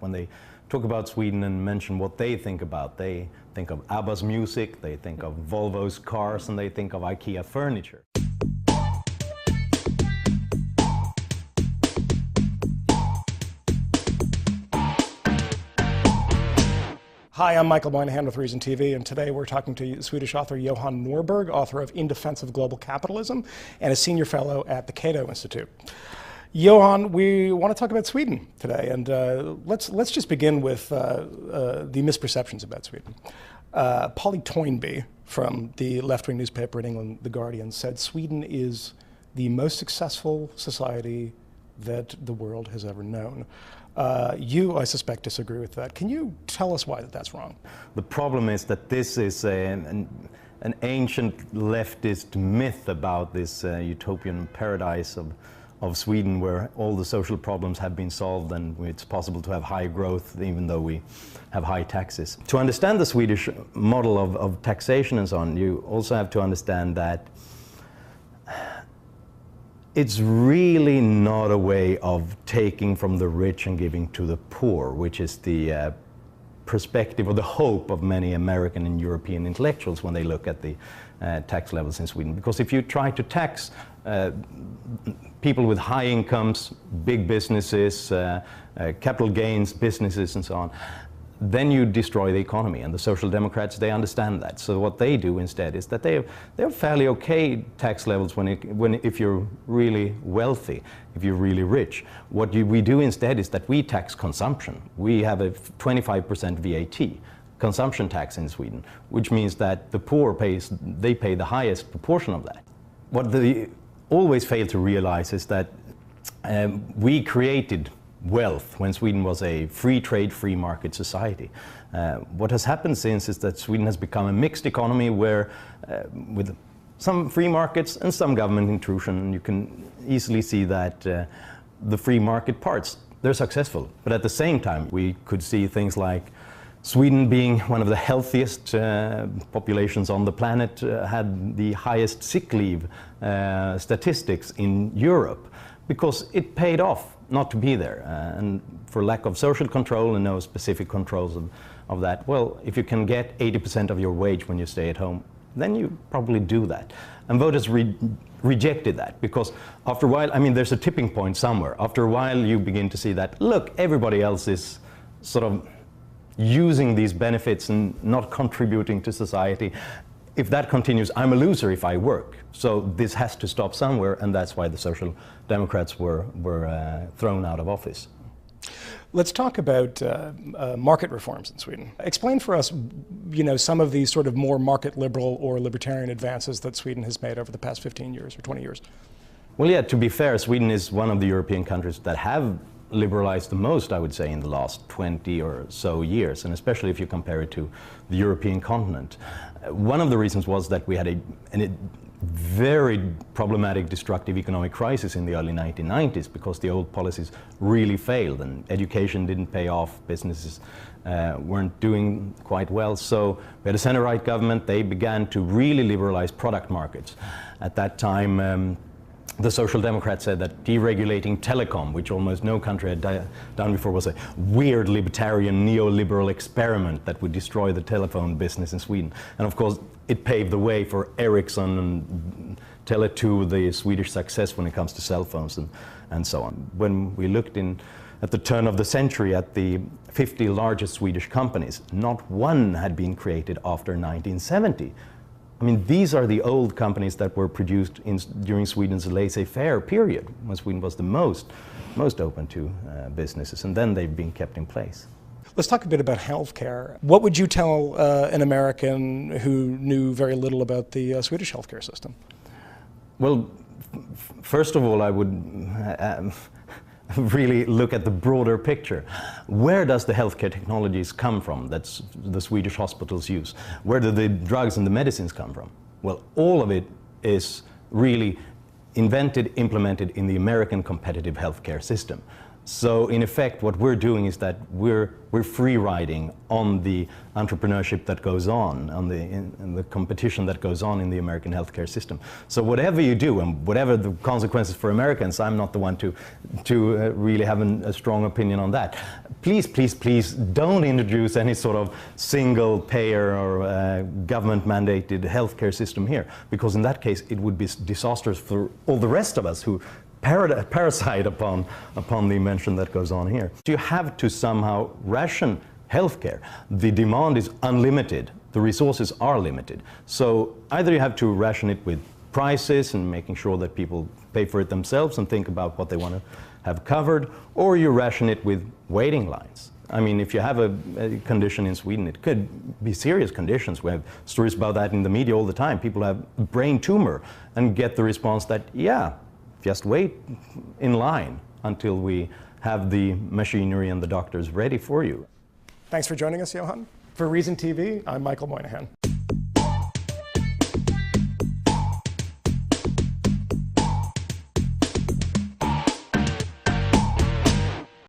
when they talk about Sweden and mention what they think about. They think of ABBA's music, they think of Volvo's cars, and they think of IKEA furniture. Hi, I'm Michael Moynihan with Reason TV, and today we're talking to Swedish author Johan Norberg, author of In Defense of Global Capitalism, and a senior fellow at the Cato Institute. Johan, we want to talk about Sweden today, and let's just begin with the misperceptions about Sweden. Polly Toynbee from the left-wing newspaper in England, The Guardian, said Sweden is the most successful society that the world has ever known. You, I suspect, disagree with that. Can you tell us why that's wrong? The problem is that this is an ancient leftist myth about this utopian paradise of Sweden, where all the social problems have been solved and it's possible to have high growth even though we have high taxes. To understand the Swedish model of taxation and so on, you also have to understand that it's really not a way of taking from the rich and giving to the poor, which is the perspective or the hope of many American and European intellectuals when they look at the tax levels in Sweden. Because if you try to tax people with high incomes, big businesses, capital gains businesses and so on, then you destroy the economy, and the Social Democrats, they understand that. So what they do instead is that they have fairly okay tax levels if you're really wealthy, if you're really rich. What we do instead is that we tax consumption. We have a 25% VAT, consumption tax in Sweden, which means that the poor pay the highest proportion of that. What they always fail to realize is that we created wealth when Sweden was a free trade, free market society. What has happened since is that Sweden has become a mixed economy where with some free markets and some government intrusion, you can easily see that the free market parts, they're successful. But at the same time, we could see things like Sweden, being one of the healthiest populations on the planet, had the highest sick leave statistics in Europe, because it paid off not to be there, and for lack of social control and no specific controls of that. Well, if you can get 80% of your wage when you stay at home, then you probably do that. And voters rejected that, because after a while, I mean, there's a tipping point somewhere. After a while, you begin to see that, look, everybody else is sort of using these benefits and not contributing to society. If that continues, I'm a loser if I work. So this has to stop somewhere, and that's why the Social Democrats were thrown out of office. Let's talk about market reforms in Sweden. Explain for us, some of these sort of more market liberal or libertarian advances that Sweden has made over the past 15 years or 20 years. Well, yeah, to be fair, Sweden is one of the European countries that have liberalized the most, I would say, in the last 20 or so years, and especially if you compare it to the European continent. One of the reasons was that we had a very problematic, destructive economic crisis in the early 1990s, because the old policies really failed and education didn't pay off, businesses weren't doing quite well. So we had a center-right government. They began to really liberalize product markets. At that time, the Social Democrats said that deregulating telecom, which almost no country had done before, was a weird libertarian neoliberal experiment that would destroy the telephone business in Sweden. And of course, it paved the way for Ericsson and Tele2, the Swedish success when it comes to cell phones and so on. When we looked at the turn of the century at the 50 largest Swedish companies, not one had been created after 1970. I mean, these are the old companies that were produced during Sweden's laissez-faire period, when Sweden was the most open to businesses, and then they've been kept in place. Let's talk a bit about healthcare. What would you tell an American who knew very little about the Swedish healthcare system? Well, first of all, I would really look at the broader picture. Where does the healthcare technologies come from that the Swedish hospitals use? Where do the drugs and the medicines come from? Well, all of it is really invented, implemented in the American competitive healthcare system. So in effect, what we're doing is that we're free riding on the entrepreneurship that goes on in the competition that goes on in the American healthcare system. So whatever you do, and whatever the consequences for Americans, I'm not the one to really have a strong opinion on that. Please, please, please don't introduce any sort of single payer or government-mandated healthcare system here, because in that case it would be disastrous for all the rest of us who parasite upon the invention that goes on here. You have to somehow ration healthcare. The demand is unlimited, the resources are limited. So either you have to ration it with prices and making sure that people pay for it themselves and think about what they want to have covered, or you ration it with waiting lines. I mean, if you have a condition in Sweden, it could be serious conditions. We have stories about that in the media all the time. People have a brain tumor and get the response that, yeah, just wait in line until we have the machinery and the doctors ready for you. Thanks for joining us, Johan. For Reason TV, I'm Michael Moynihan.